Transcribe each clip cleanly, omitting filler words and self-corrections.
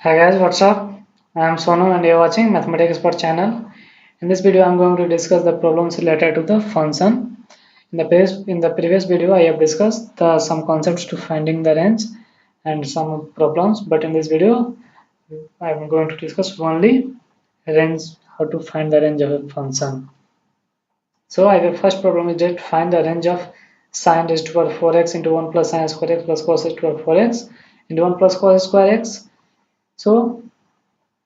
Hi guys, what's up? I am Sonu and you are watching Mathematics Expert channel. In this video, I am going to discuss the problems related to the function. In the previous video, I have discussed some concepts to finding the range and some problems. But in this video, I am going to discuss only range, how to find the range of a function. So I have first problem is that find the range of sine raised to power 4x into 1 plus sine square x plus cos raised to power 4x into 1 plus cos square x. So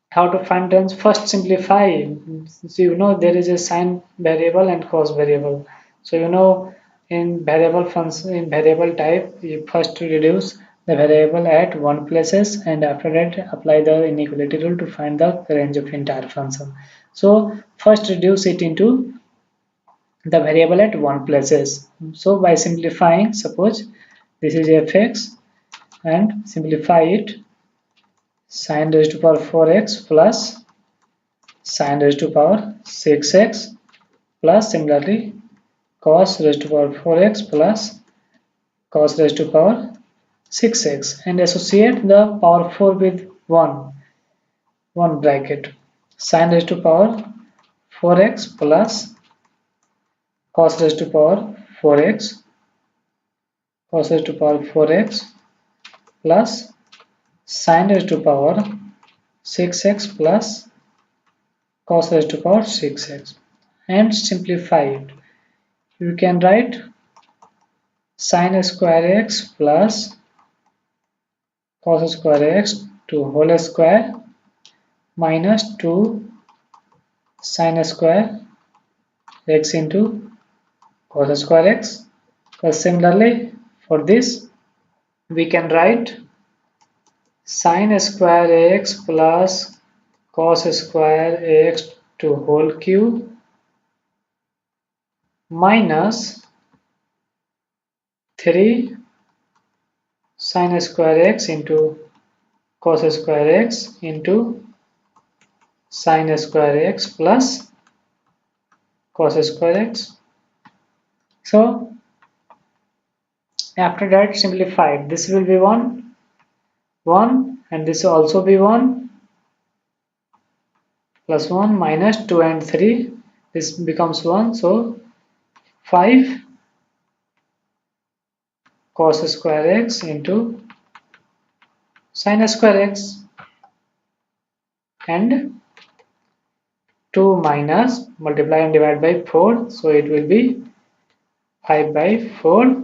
how to find range? First simplify. So there is a sine variable and cos variable. So in variable function, in variable type, you first reduce the variable at one places and after that apply the inequality rule to find the range of entire function. So first reduce it into the variable at one places. So by simplifying, suppose this is fx and simplify it, sine raised to power 4x plus sine raised to power 6x plus similarly cos raised to power 4x plus cos raised to power 6x and associate the power 4 with 1 bracket, sine raised to power 4x plus cos raised to power 4x cos raised to power 4x plus sine raised to power 6x plus cos raised to power 6x and simplify it. You can write sine square x plus cos square x to whole square minus 2 sine square x into cos square x. Similarly, for this, we can write sine square x plus cos square x to whole cube minus 3 sine square x into cos square x into sine square x plus cos square x. So after that simplified, this will be 1 and this will also be 1 plus 1 minus 2 and 3, this becomes 1, so 5 cos square x into sine square x and 2 minus multiply and divide by 4, so it will be 5 by 4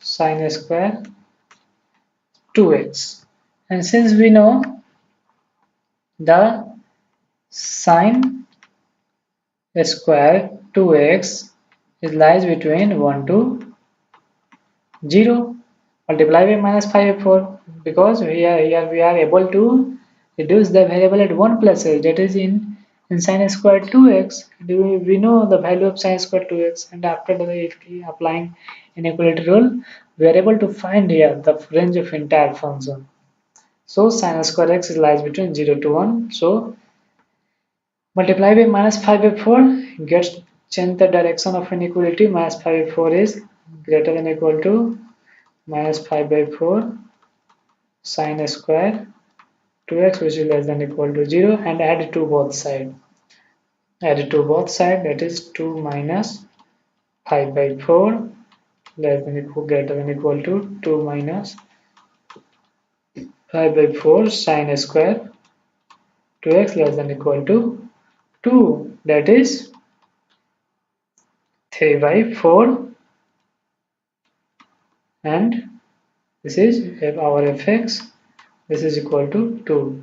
sine square 2x. And since we know the sine square 2x it lies between 1 to 0, multiply by minus 5 by 4, because here we are able to reduce the variable at one place, that is in sine square 2x. We know the value of sine square 2x, and after applying inequality rule we are able to find here the range of entire function. So sine square x lies between 0 to 1, so multiply by minus 5 by 4 gets change the direction of inequality. Minus 5 by 4 is greater than or equal to minus 5 by 4 sine square 2x, which is less than or equal to 0, and add it to both sides. Add it to both sides, that is 2 minus 5 by 4 less than equal greater than or equal to 2 minus 5 by 4 sine square 2x less than or equal to 2, that is 3 by 4, and this is our fx, this is equal to 2.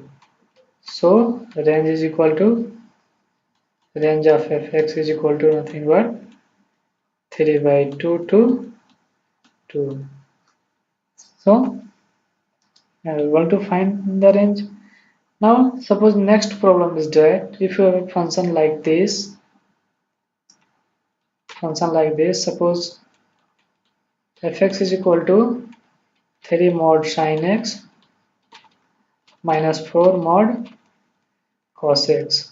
So range is equal to range of fx is equal to nothing but 3 by 2 to 2. So I want to find the range. Now suppose next problem is that if you have a function like this, suppose fx is equal to 3 mod sin x minus 4 mod cos x,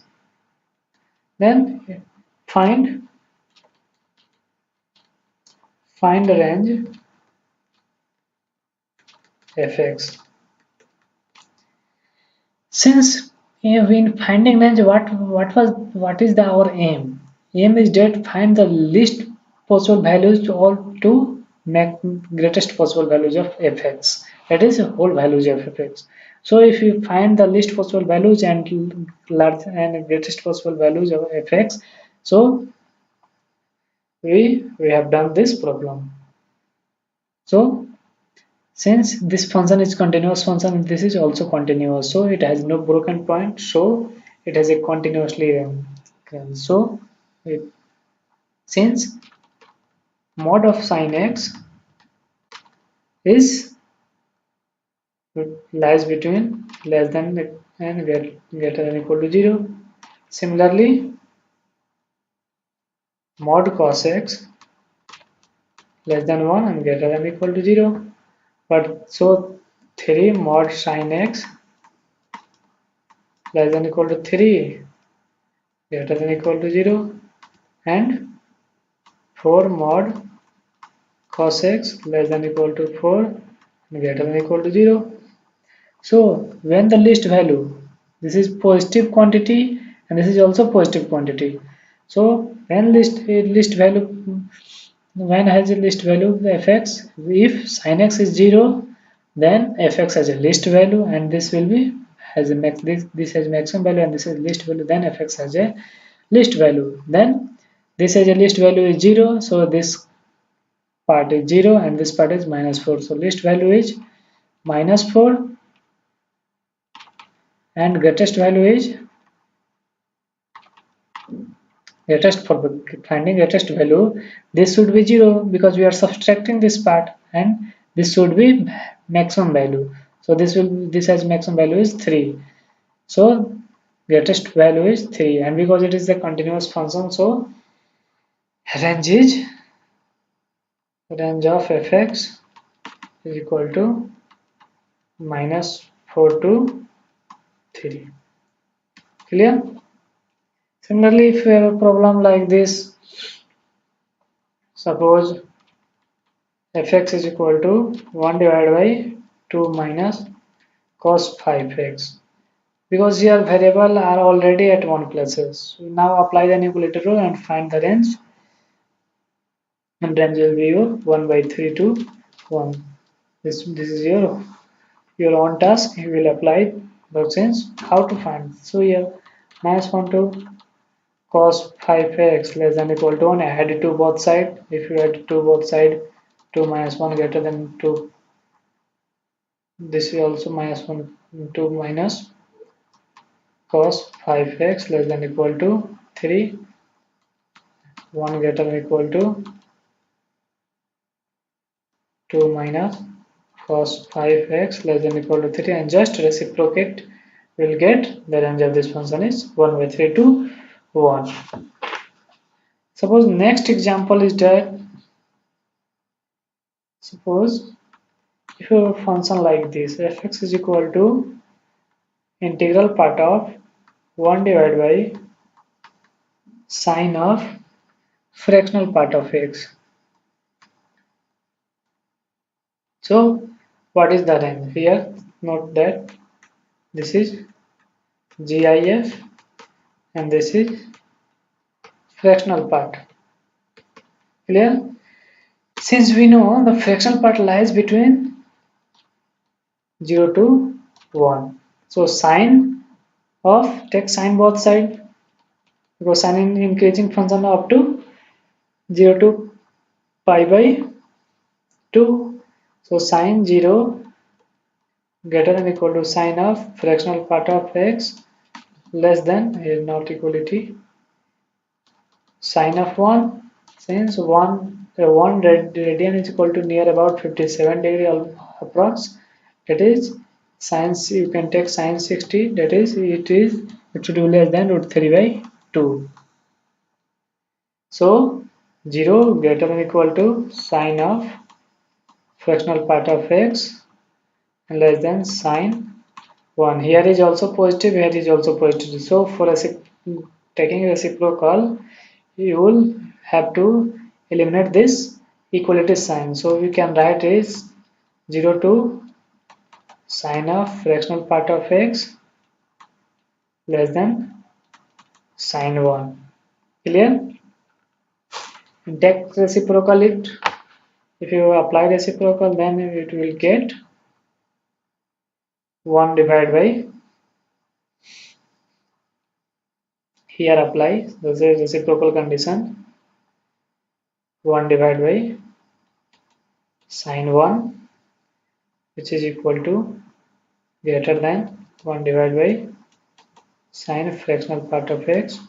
then find the range fx. Since in finding range, what is our aim? Aim is that find the least possible values to make greatest possible values of fx. That is whole values of fx. So if you find the least possible values and large and greatest possible values of fx, so we have done this problem. So since this function is continuous function, this is also continuous, so it has no broken point, so it has a continuously so it, since mod of sin x is lies between less than and greater than equal to 0. Similarly, mod cos x less than 1 and greater than equal to 0. But so 3 mod sin x less than equal to 3 greater than equal to 0, and 4 mod cos x less than equal to 4 and greater than equal to 0. So when the least value, this is positive quantity and this is also positive quantity. So when least value, when has a least value fx, if sin x is 0, then fx has a least value and this will be has a max, this has maximum value and this is least value, then fx has a least value, then this has a least value is 0, so this part is 0 and this part is minus 4, so least value is minus 4 and greatest value is greatest. For finding greatest value, this should be 0 because we are subtracting this part, and this should be maximum value, so this has maximum value is 3, so greatest value is 3, and because it is a continuous function, so range is range of fx is equal to minus 4 to 3. Clear? Similarly, if you have a problem like this, suppose fx is equal to 1 divided by 2 minus cos 5x, because here variable are already at one places. So now apply the inequality rule and find the range, and range will be your 1 by 3 to 1. This is your own task. You will apply the sense how to find. So here minus 1 to cos 5x less than equal to 1. Add it to both side. If you add to both side, 2 minus 1 greater than 2. This is also minus 1 to minus cos 5x less than equal to 3. 1 greater than equal to 2 minus cos 5x less than equal to 3, and just reciprocate, will get the range of this function is 1 by 3 to 1. Suppose next example is that, suppose if you have a function like this, fx is equal to integral part of 1 divided by sine of fractional part of x. So what is the range? Here note that this is GIF and this is fractional part. Clear? Since we know the fractional part lies between 0 to 1, so sine of, take sine both side, because sine in increasing function up to 0 to pi by 2, so sine 0 greater than equal to sine of fractional part of x less than, here not equality, sine of 1, since 1 radian is equal to near about 57 degree approx, that is sine, you can take sine 60, that is it should be less than root 3 by 2. So 0 greater than equal to sine of fractional part of x and less than sine 1. Here is also positive, here is also positive. So for taking reciprocal, you will have to eliminate this equality sign. So we can write is 0 to sine of fractional part of x less than sine 1. Clear? And take reciprocal it. If you apply reciprocal, then it will get 1 divided by, here apply the reciprocal condition, 1 divided by sine 1, which is equal to greater than 1 divided by sine fractional part of x,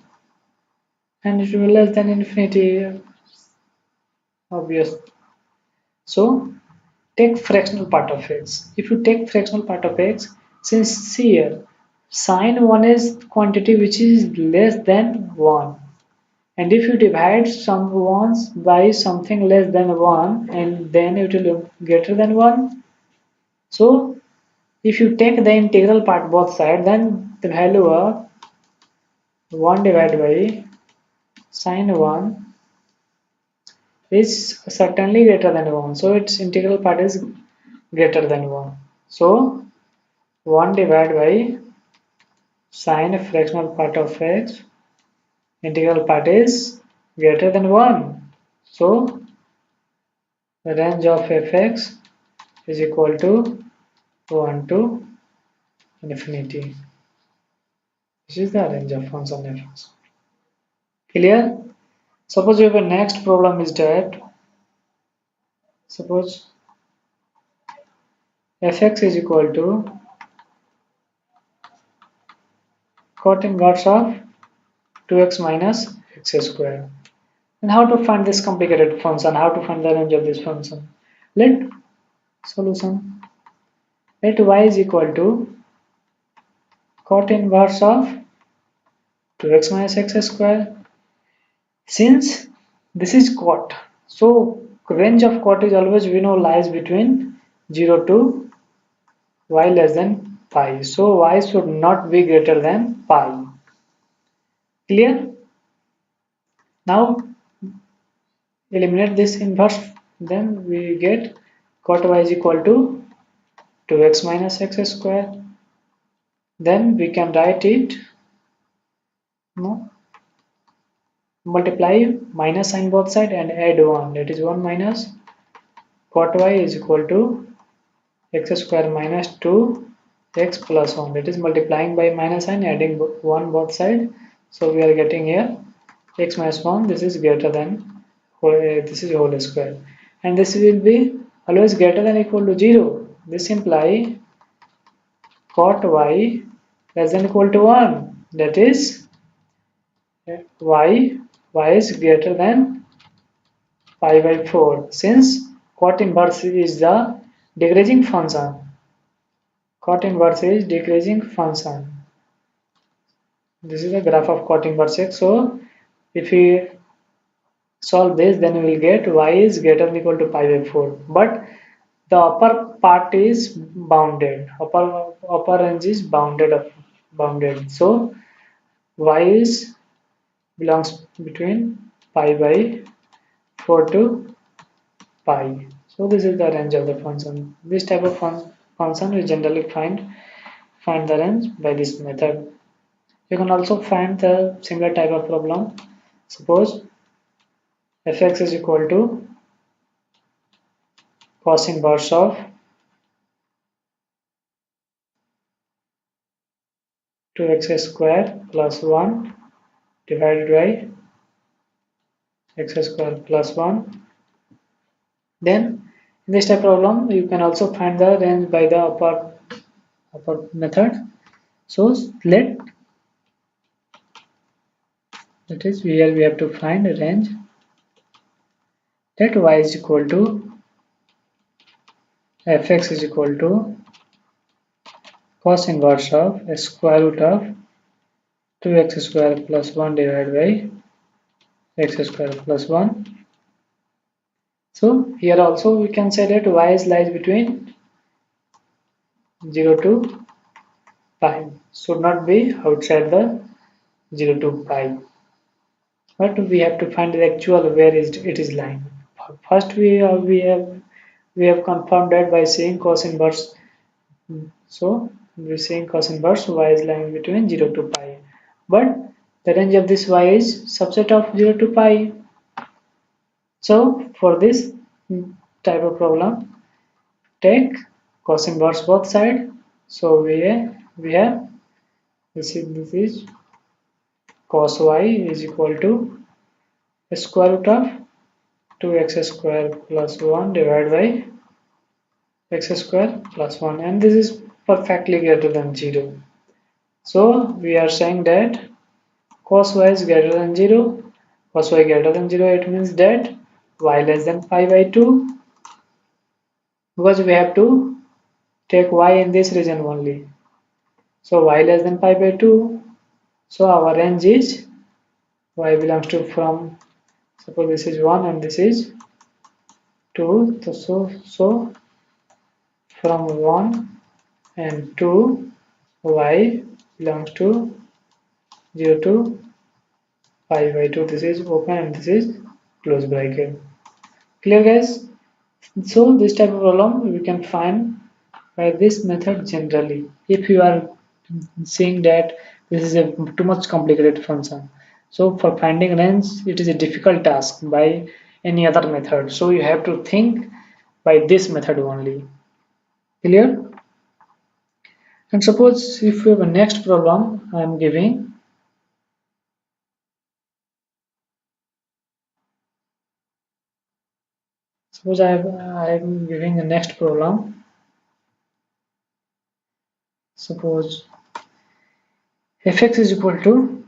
and it will be less than infinity, obvious. So take fractional part of x. If you take fractional part of x, since here sine 1 is quantity which is less than 1, and if you divide some ones by something less than 1, and then it will be greater than 1. So if you take the integral part both sides, then the value of 1 divided by sine 1 is certainly greater than 1. So its integral part is greater than 1. So 1 divided by sine fractional part of x, integral part is greater than 1. So the range of fx is equal to 1 to infinity. This is the range of function fx. Clear? Suppose your next problem is that suppose fx is equal to cot inverse of 2x minus x square. And how to find this complicated function? How to find the range of this function? Let solution. Let y is equal to cot inverse of 2x minus x square. Since this is cot, so range of cot is always, we know, lies between 0 to y less than pi. So y should not be greater than pi. Clear? Now eliminate this inverse, then we get cot y is equal to 2x minus x square. Then we can write it, no, multiply minus sign both side and add 1, that is 1 minus cot y is equal to x square minus 2x plus 1, that is multiplying by minus sign, adding 1 both side. So we are getting here x minus 1, this is greater than, this is whole square, and this will be always greater than equal to 0. This implies cot y less than equal to 1, that is y is greater than pi by 4. Since cot inverse is the decreasing function, cot inverse is decreasing function. This is the graph of cot inverse x. So if we solve this, then we will get y is greater than equal to pi by 4. But the upper part is bounded. Upper range is bounded. So y is belongs between pi by 4 to pi. So this is the range of the function. This type of function we generally find the range by this method. You can also find the similar type of problem. Suppose fx is equal to cos inverse of 2x square plus 1 divided by x square plus 1. Then in this type of problem you can also find the range by the upper method. So that is, here we have to find a range that y is equal to fx is equal to cos inverse of square root of 2x square plus 1 divided by x square plus 1. So here also we can say that y lies between 0 to pi, should not be outside the 0 to pi. But we have to find the actual where it is lying. First we have confirmed that by seeing cos inverse So we're saying cos inverse y is lying between 0 to pi. But the range of this y is subset of 0 to pi. So for this type of problem, take cos inverse both side. So we have this is cos y is equal to square root of 2x square plus 1 divided by x square plus 1, and this is perfectly greater than 0. So we are saying that cos y is greater than 0. Cos y greater than 0, it means that y less than pi by 2, because we have to take y in this region only. So y less than pi by 2. So our range is y belongs to from, suppose this is 1 and this is 2. So from 1 and 2, y belongs to 0 to pi by 2. This is open and this is close bracket. Clear, guys? So this type of problem we can find by this method generally. If you are seeing that this is a too much complicated function, so for finding range it is a difficult task by any other method. So you have to think by this method only. Clear? And suppose if we have a next problem, I am giving. Suppose I am giving the next problem. Suppose fx is equal to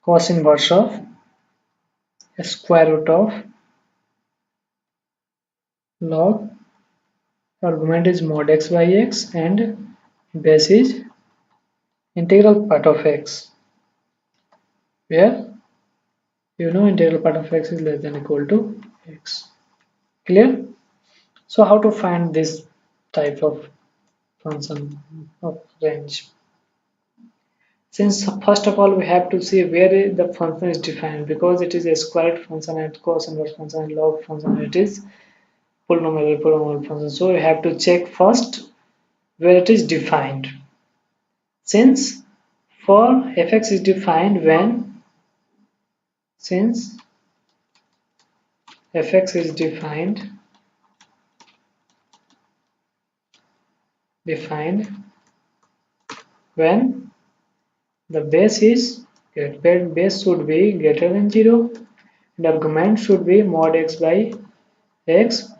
cos inverse of square root of log, argument is mod x by x, and base is integral part of x, where integral part of x is less than equal to x. Clear? So how to find this type of function of range? Since first of all we have to see where the function is defined, because it is a squared function and cos inverse function and log function, it is polynomial function. So we have to check first where it is defined. Since for fx is defined when, since fx is defined when the base should be greater than 0 and argument should be mod x by x,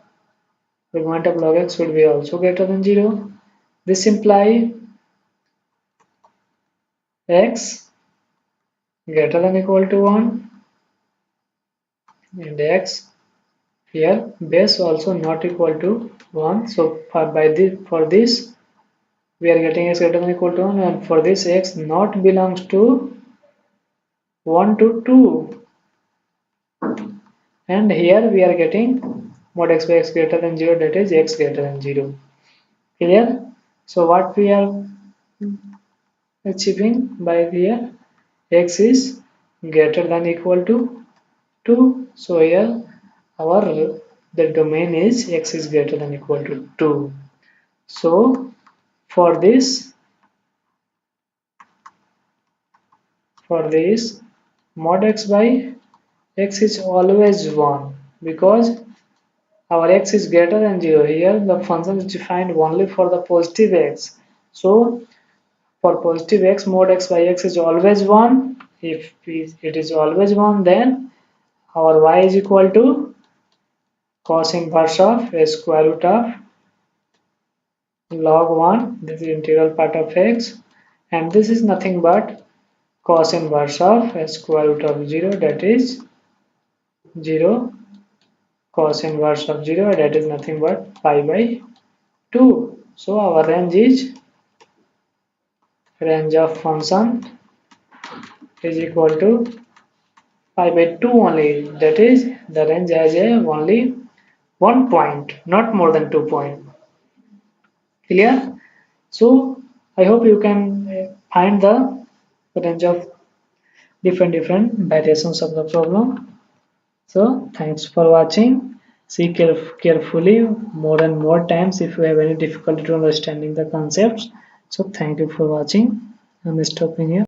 argument of log x should be also greater than 0. This implies x greater than equal to 1 and x here base also not equal to 1. So for this we are getting x greater than equal to 1, and for this x not belongs to 1 to 2, and here we are getting mod x by x greater than 0, that is x greater than 0. Clear? So what we are achieving by here, x is greater than equal to 2. So here our the domain is x is greater than equal to 2. So for this mod x by x is always 1, because our x is greater than 0. Here the function is defined only for the positive x. So for positive x, mod x by x is always 1. If it is always 1, then our y is equal to cos inverse of a square root of log 1, this is integral part of x, and this is nothing but cos inverse of a square root of 0, that is 0 cos inverse of 0, that is nothing but pi by 2. So our range of function is equal to pi by 2 only, that is the range has a only 1 point, not more than 2 point. Clear? So I hope you can find the range of different variations of the problem. So thanks for watching. see carefully more and more times if you have any difficulty to understanding the concepts. So thank you for watching. I'm stopping here.